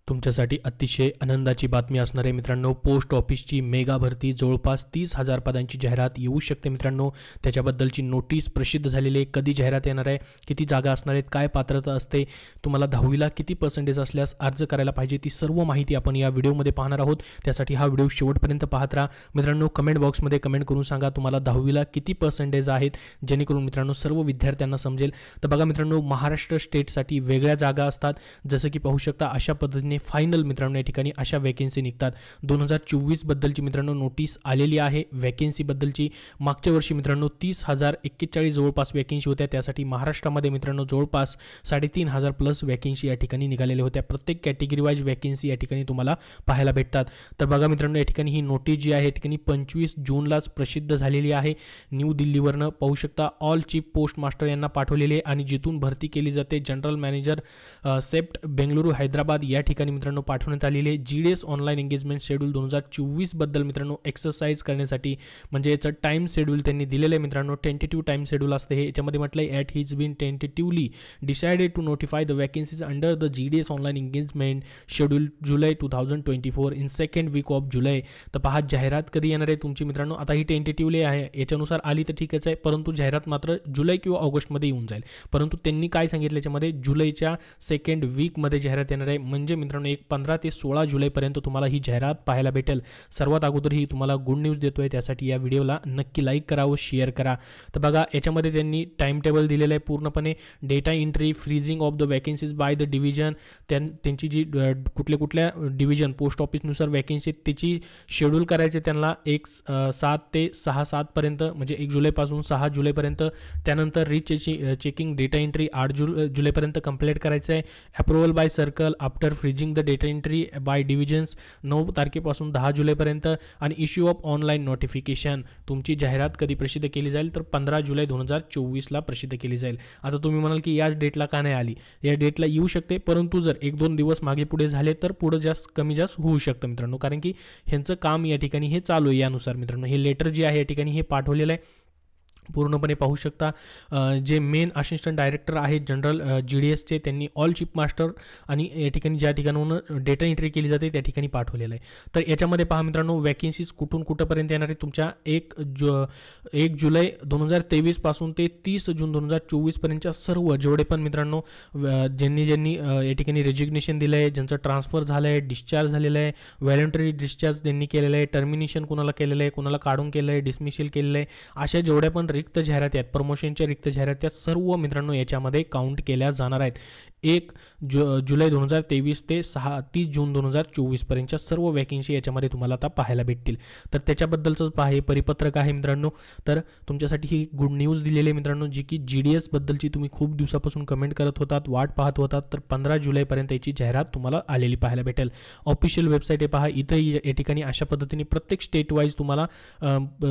तुमच्यासाठी अतिशय आनंदाची बातमी असणार आहे मित्रांनो. पोस्ट ऑफिसची मेगा भरती जवळपास 30,000 पदांची जाहिरात येऊ शकते मित्रांनो. त्याच्याबद्दलची नोटीस प्रसिद्ध झालेली आहे. कधी जाहिरात येणार आहे, किती जागा असणार आहेत, काय पात्रता असते, तुम्हाला 10वीला किती पर्सेंटेज असल्यास अर्ज करायला पाहिजे, ती सर्व माहिती आपण या व्हिडिओमध्ये पाहणार आहोत. त्यासाठी हा व्हिडिओ शेवटपर्यंत पाहत राहा मित्रांनो. कमेंट बॉक्समध्ये कमेंट करून सांगा तुम्हाला 10वीला किती पर्सेंटेज आहेत, जेणेकरून मित्रांनो सर्व विद्यार्थ्यांना समजेल. तर बघा मित्रांनो, महाराष्ट्र स्टेटसाठी वेगळ्या जागा असतात. जसं की पाहू शकता अशा पद्धतीने फायनल मित्रांनो या ठिकाणी अशा वॅकेन्सी निघतात. 2024 बद्दलची मित्रांनो नोटीस आलेली आहे. वॅकेन्सी बद्दलची मागच्या वर्षी मित्रांनो 30,041 जवळपास वॅकेन्सी होत्या. त्यासाठी महाराष्ट्रामध्ये मित्रांनो जवळपास 3,500 प्लस वॅकेन्सी या ठिकाणी निघालेल्या होत्या. प्रत्येक कॅटेगरी वाईज वॅकेन्सी या ठिकाणी तुम्हाला पाहायला भेटतात. तर बघा मित्रांनो, या ठिकाणी ही नोटीस जी आहे या ठिकाणी 25 जूनलाच प्रसिद्ध झालेली आहे. न्यू दिल्लीवरनं पाहू शकता ऑल चीफ पोस्ट मास्टर यांना पाठवलेली आहे आणि जिथून भरती केली जाते जनरल मॅनेजर सेप्ट बेंगळुरू हैदराबाद या ठिकाणी मित्रांनो पाठवण्यात आलेले आहे. GDS ऑनलाईन एंगेजमेंट शेड्यूल 2024 बद्दल मित्रांनो एक्सरसाइज करण्यासाठी म्हणजे याचं टाइम शेड्यूल त्यांनी दिलेलं आहे मित्रांनो. टेंटेटिव्ह टाइम शेड्यूल असते हे. याच्यामध्ये म्हटलं आहे it has been tentatively decided to notify the vacancies under the GDS online engagement schedule July 2024 in second week of July. तर पहा जाहिरात कधी येणार आहे तुमची मित्रांनो. आता ही टेंटेटिव्हली आहे, याच्यानुसार आली तर ठीकच आहे, परंतु जाहिरात मात्र जुलै किंवा ऑगस्टमध्ये येऊन जाईल. परंतु त्यांनी काय सांगितलं याच्यामध्ये जुलैच्या सेकंड वीकमध्ये जाहिरात येणार आहे. म्हणजे मित्रांनो 15 ते 16 जुलैपर्यंत तुम्हाला ही जाहिरात पाहायला भेटेल. सर्वात अगोदर ही तुम्हाला गुड न्यूज देतोय, त्यासाठी या व्हिडिओला नक्की लाईक करा व शेअर करा. तर बघा याच्यामध्ये त्यांनी टाइम टेबल दिलेलं आहे पूर्णपणे. Data entry, freezing of the vacancies by the division, त्यांची जी कुठल्या डिव्हिजन पोस्ट ऑफिसनुसार वॅकेन्सी त्याची शेड्यूल करायचे त्यांना 7 ते 6 पर्यंत, म्हणजे 1 जुलैपासून 6 जुलैपर्यंत. त्यानंतर चेकिंग डेटा एंट्री 8 जुलैपर्यंत कंप्लीट करायचं आहे. Approval by circle after freezing the data entry by divisions 9 तारखेपासून 10 जुलैपर्यंत. आणि इश्यू ऑफ ऑनलाईन नोटिफिकेशन, तुमची जाहिरात कधी प्रसिद्ध केली जाईल तर 15 जुलै 2024ला प्रसिद्ध केली जाईल. आता तुम्ही म्हणाल की याच डेटला का नाही आली, या डेटला येऊ शकते, परंतु जर 1-2 दिवस मागे पुढे झाले तर पुढे कमी जास्त होऊ शकतं मित्रांनो, कारण की ह्यांचं काम या ठिकाणी हे चालू आहे. यानुसार मित्रांनो हे लेटर जे आहे या ठिकाणी हे पाठवलेलं आहे. पूर्णपणे पाहू शकता जे मेन असिस्टंट डायरेक्टर आहेत जनरल GDSचे, त्यांनी ऑल चीफ मास्टर आणि या ठिकाणी ज्या ठिकाणाहून डेटा एंट्री केली जाते त्या ठिकाणी पाठवलेलं आहे. तर याच्यामध्ये पहा मित्रांनो वॅकेन्सीज कुठून कुठंपर्यंत येणार आहे तुमच्या 1 जुलै 2023 पासून ते 30 जून 2024 पर्यंतच्या सर्व जेवढे पण मित्रांनो ज्यांनी या ठिकाणी रेजिग्नेशन दिलं आहे, ज्यांचं ट्रान्सफर झालं आहे, डिस्चार्ज झालेलं आहे, व्हॉलंटरी डिस्चार्ज त्यांनी केलेलं आहे, टर्मिनेशन कोणाला केलेलं आहे, कोणाला काढून केलं आहे, डिसमिसल केलेलं आहे, अशा जेवढ्या पण रिक्त जाहिराती आहेत, प्रमोशनच्या रिक्त जाहिराती, त्या सर्व मित्रांनो याच्यामध्ये काउंट केल्या जाणार आहेत. 1 जुलै 2023 ते 30 जून 2024 पर्यंतच्या सर्व वॅकेन्सी याच्यामध्ये तुम्हाला आता पाहायला भेटतील. तर त्याच्याबद्दलचं पहा हे परिपत्रक आहे मित्रांनो. तर तुमच्यासाठी ही गुड न्यूज दिलेली आहे मित्रांनो, जी की GDS बद्दलची तुम्ही खूप दिवसापासून कमेंट करत होतात, वाट पाहत होतात. तर 15 जुलैपर्यंत याची जाहिरात तुम्हाला आलेली पाहायला भेटेल. ऑफिशियल वेबसाईट आहे पहा. इथं या ठिकाणी अशा पद्धतीने प्रत्येक स्टेट वाईज तुम्हाला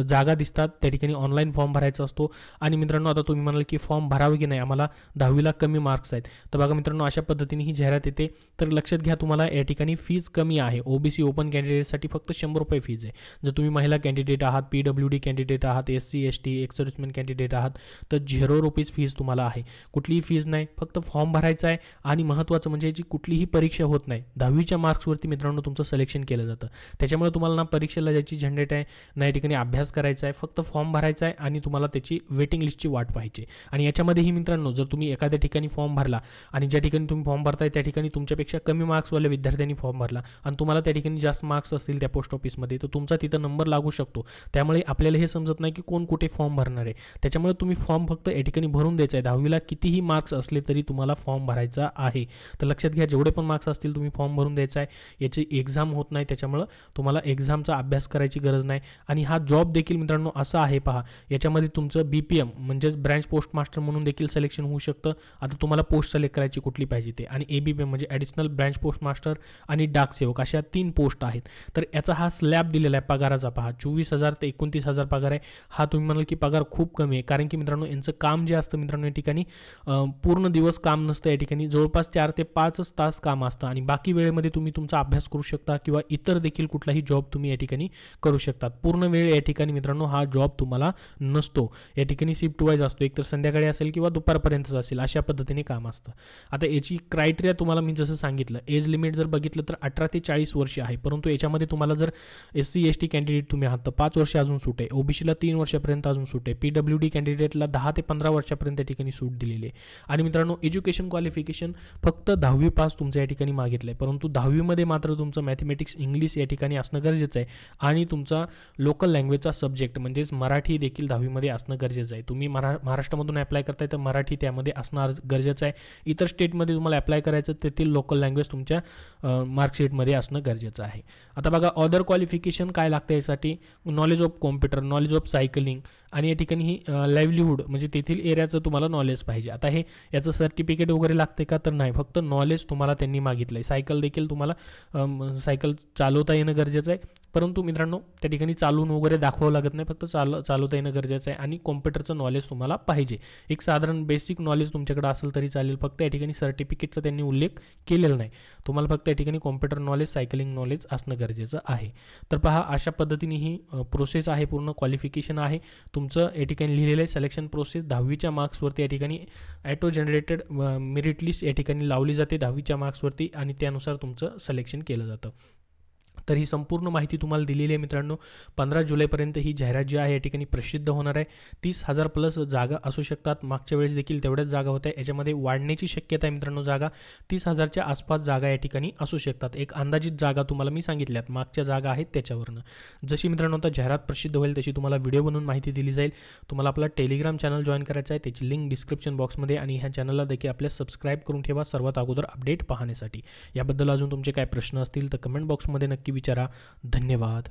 जागा दिसतात. त्या ठिकाणी ऑनलाईन फॉर्म भरायचा असतो. आणि मित्रांनो आता तुम्ही म्हणाल की फॉर्म भरावे की नाही, आम्हाला 10वीला कमी मार्क्स आहेत, तर बघा मित्रांनो अशा पद्धतीने ही जाहिरात येते. तर लक्षात घ्या तुम्हाला या ठिकाणी फीज कमी आहे. OBC ओपन कॅन्डिडेटसाठी फक्त 100 रुपये फीज आहे. जर तुम्ही महिला कॅन्डिडेट आहात, PWD कॅन्डिडेट आहात, SC ST ex serviceman candidate आहात, तर 0 रुपीज फीज तुम्हाला आहे. कुठलीही फीज नाही, फक्त फॉर्म भरायचा आहे. आणि महत्त्वाचं म्हणजे याची कुठलीही परीक्षा होत नाही. 10वीच्या मार्क्सवरती मित्रांनो तुमचं सिलेक्शन केलं जातं. त्याच्यामुळे तुम्हाला ना परीक्षेला जायची झंझट आहे, ना या ठिकाणी अभ्यास करायचा आहे, फक्त फॉर्म भरायचा आहे आणि तुम्हाला त्याची वेटिंग लिस्टची वाट पाहायची. आणि याच्यामध्येही मित्रांनो जर तुम्ही एखाद्या ठिकाणी फॉर्म भरला आणि ज्या ठिकाणी तुम्ही फॉर्म भरताय त्या ठिकाणी तुमच्यापेक्षा कमी मार्क्सवाल्या विद्यार्थ्यांनी फॉर्म भरला आणि तुम्हाला त्या ठिकाणी जास्त मार्क्स असतील त्या पोस्ट ऑफिसमध्ये, तर तुमचा तिथं नंबर लागू शकतो. त्यामुळे आपल्याला हे समजत नाही की कोण कुठे फॉर्म भरणार आहे. त्याच्यामुळे तुम्ही फॉर्म फक्त या ठिकाणी भरून द्यायचा आहे. 10वीला कितीही मार्क्स असले तरी तुम्हाला फॉर्म भरायचा आहे. तर लक्षात घ्या जेवढे पण मार्क्स असतील तुम्ही फॉर्म भरून द्यायचा आहे. याची एक्झाम होत नाही, त्याच्यामुळे तुम्हाला एक्झामचा अभ्यास करायची गरज नाही. आणि हा जॉब देखील मित्रांनो असा आहे पहा, याच्यामध्ये तुमचं BPM म्हणजेच ब्रँच पोस्ट मास्टर म्हणून देखील सिलेक्शन होऊ शकतं. आता तुम्हाला पोस्ट सिलेक्ट करायची कुठली पाहिजे ते. आणि ABPM म्हणजे ॲडिशनल ब्रँच पोस्ट मास्टर आणि डाक सेवक अशा 3 पोस्ट आहेत. तर याचा हा स्लॅब दिलेला आहे पगाराचा पहा, 24,000 ते 29,000 पगार आहे. हा तुम्ही म्हणाल की पगार खूप कमी आहे, कारण की मित्रांनो यांचं काम जे असतं मित्रांनो या ठिकाणी पूर्ण दिवस काम नसतं. या ठिकाणी जवळपास 4 ते 5 तास काम असतं आणि बाकी वेळेमध्ये तुम्ही तुमचा अभ्यास करू शकता किंवा इतर देखील कुठलाही जॉब तुम्ही या ठिकाणी करू शकतात. पूर्ण वेळ या ठिकाणी मित्रांनो हा जॉब तुम्हाला नसतो. या ठिकाणी शिफ्ट वाईज असतो, एकतर संध्याकाळी असेल किंवा दुपारपर्यंतच असेल, अशा पद्धतीने काम असतं. आता याची क्रायटेरिया तुम्हाला मी जसं सांगितलं, एज लिमिट जर बघितलं तर 18 ते 40 वर्ष आहे, परंतु याच्यामध्ये तुम्हाला जर SC ST कॅन्डिडेट तुम्ही आहात तर 5 वर्ष अजून सूट आहे, OBCला 3 वर्षापर्यंत अजून सूट आहे, PWD कॅन्डिडेटला 10 ते 15 वर्षापर्यंत या ठिकाणी सूट दिलेली आहे. आणि मित्रांनो, एज्युकेशन क्वालिफिकेशन फक्त 10वी पास तुमचं या ठिकाणी मागितलं आहे, परंतु 10वीमध्ये मात्र तुमचं मॅथमॅटिक्स इंग्लिश या ठिकाणी असणं गरजेचं आहे आणि तुमचा लोकल लँग्वेजचा सब्जेक्ट म्हणजेच मराठी देखील 10वीमध्ये असणं गरजेचं आहे. तुम्ही महाराष्ट्रामधून अप्लाय करताय तर मराठी त्यामध्ये असणं गरजेचं आहे. इतर स्टेटमध्ये तुम्हाला अप्लाय करायचं तेथील लोकल लँग्वेज तुमच्या मार्कशीटमध्ये असणं गरजेचं आहे. आता बघा, अदर क्वालिफिकेशन काय लागतं यासाठी, knowledge of computer, knowledge of cycling आणि या ठिकाणी ही लाईव्हलीहूड म्हणजे तेथील एरियाचं तुम्हाला नॉलेज पाहिजे. आता हे याचं सर्टिफिकेट वगैरे लागते का तर नाही, फक्त नॉलेज तुम्हाला त्यांनी मागितलं आहे. सायकल देखील तुम्हाला सायकल चालवता येणं गरजेचं आहे, परंतु मित्रांनो त्या ठिकाणी चालून वगैरे दाखवावं लागत नाही, फक्त चालवता येणं गरजेचं आहे. आणि कॉम्प्युटरचं नॉलेज तुम्हाला पाहिजे, एक साधारण बेसिक नॉलेज तुमच्याकडे असेल तरी चालेल, फक्त या ठिकाणी सर्टिफिकेटचा त्यांनी उल्लेख केलेला नाही. तुम्हाला फक्त या ठिकाणी कॉम्प्युटर नॉलेज, सायकलिंग नॉलेज असणं गरजेचं आहे. तर पहा, अशा पद्धतीने ही प्रोसेस आहे, पूर्ण क्वालिफिकेशन आहे तुमचं या ठिकाणी लिहिलेलं आहे. सिलेक्शन प्रोसेस 10वीच्या मार्क्सवरती या ठिकाणी ॲटो जनरेटेड मेरिट लिस्ट या ठिकाणी लावली जाते 10वीच्या मार्क्सवरती आणि त्यानुसार तुमचं सिलेक्शन केलं जातं. तर ही संपूर्ण माहिती तुम्हाला दिलेली आहे मित्रांनो. 15 जुलैपर्यंत ही जाहिरात जी आहे या ठिकाणी प्रसिद्ध होणार आहे. 30,000 प्लस जागा असू शकतात, मागच्या वेळेस देखील तेवढ्याच जागा होत्या, याच्यामध्ये वाढण्याची शक्यता आहे मित्रांनो. जागा 30,000च्या आसपास जागा या ठिकाणी असू शकतात. एक अंदाजित जागा तुम्हाला मी सांगितल्यात, मागच्या जागा आहेत त्याच्यावरनं. जशी मित्रांनो आता जाहिरात प्रसिद्ध होईल तशी तुम्हाला व्हिडिओ बनवून माहिती दिली जाईल. तुम्हाला आपला टेलिग्राम चॅनल जॉईन करायचा आहे, त्याची लिंक डिस्क्रिप्शन बॉक्समध्ये, आणि ह्या चॅनलला देखील आपल्या सबस्क्राईब करून ठेवा सर्वात अगोदर अपडेट पाहण्यासाठी. याबद्दल अजून तुमचे काय प्रश्न असतील तर कमेंट बॉक्समध्ये नक्की विचारा. धन्यवाद.